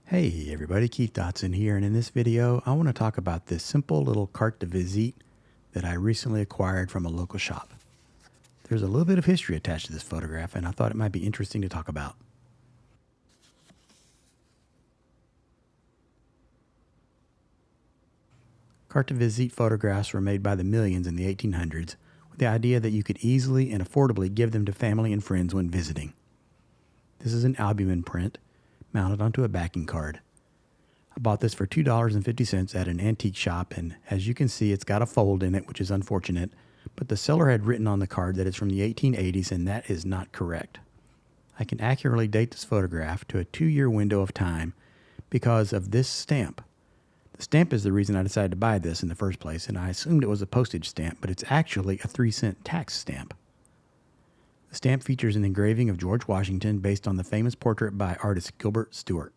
Hey everybody, Keith Dotson here, and in this video I want to talk about this simple little carte de visite that I recently acquired from a local shop. There's a little bit of history attached to this photograph, and I thought it might be interesting to talk about. Carte de visite photographs were made by the millions in the 1800s with the idea that you could easily and affordably give them to family and friends when visiting. This is an albumin print mounted onto a backing card. I bought this for $2.50 at an antique shop, and as you can see, it's got a fold in it, which is unfortunate, but the seller had written on the card that it's from the 1880s, and that is not correct. I can accurately date this photograph to a 2-year window of time because of this stamp. The stamp is the reason I decided to buy this in the first place, and I assumed it was a postage stamp, but it's actually a 3-cent tax stamp. The stamp features an engraving of George Washington based on the famous portrait by artist Gilbert Stuart.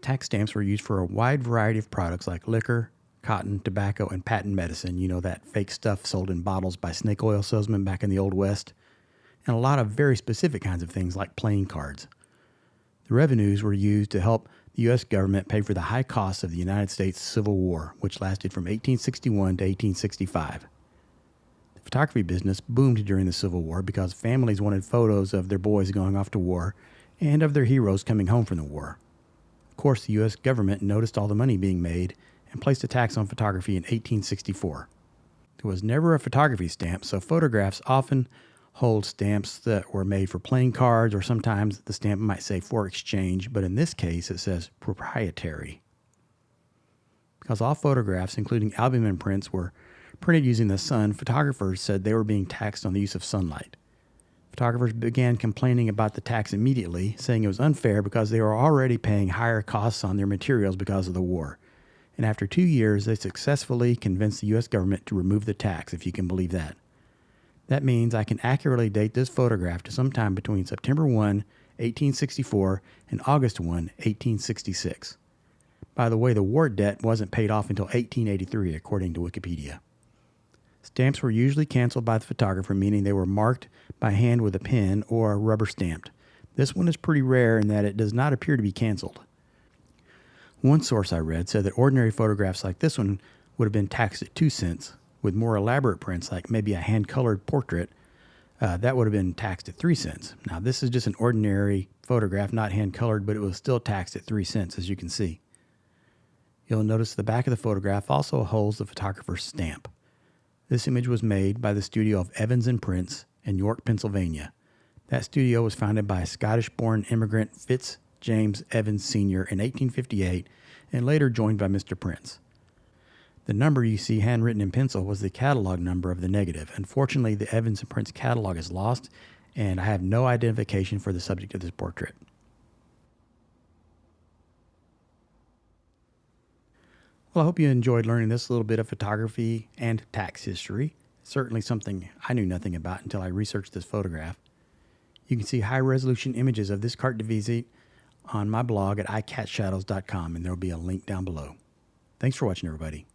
Tax stamps were used for a wide variety of products like liquor, cotton, tobacco, and patent medicine. You know, that fake stuff sold in bottles by snake oil salesmen back in the Old West. And a lot of very specific kinds of things like playing cards. The revenues were used to help the U.S. government pay for the high costs of the United States Civil War, which lasted from 1861 to 1865. The photography business boomed during the Civil War because families wanted photos of their boys going off to war and of their heroes coming home from the war. Of course, the U.S. government noticed all the money being made and placed a tax on photography in 1864. There was never a photography stamp, so photographs often hold stamps that were made for playing cards, or sometimes the stamp might say for exchange, but in this case it says proprietary. Because all photographs, including albumin prints, were printed using the sun, photographers said they were being taxed on the use of sunlight. Photographers began complaining about the tax immediately, saying it was unfair because they were already paying higher costs on their materials because of the war. And after 2 years, they successfully convinced the U.S. government to remove the tax, if you can believe that. That means I can accurately date this photograph to sometime between September 1, 1864 and August 1, 1866. By the way, the war debt wasn't paid off until 1883, according to Wikipedia. Stamps were usually canceled by the photographer, meaning they were marked by hand with a pen or rubber stamped. This one is pretty rare in that it does not appear to be canceled. One source I read said that ordinary photographs like this one would have been taxed at 2 cents, with more elaborate prints like maybe a hand-colored portrait, that would have been taxed at 3 cents. Now, this is just an ordinary photograph, not hand-colored, but it was still taxed at 3 cents, as you can see. You'll notice the back of the photograph also holds the photographer's stamp. This image was made by the studio of Evans & Prince in York, Pennsylvania. That studio was founded by Scottish-born immigrant Fitz James Evans Sr. in 1858 and later joined by Mr. Prince. The number you see handwritten in pencil was the catalog number of the negative. Unfortunately, the Evans & Prince catalog is lost, and I have no identification for the subject of this portrait. Well, I hope you enjoyed learning this little bit of photography and tax history. Certainly something I knew nothing about until I researched this photograph. You can see high-resolution images of this carte de visite on my blog at iCatShadows.com, and there will be a link down below. Thanks for watching, everybody.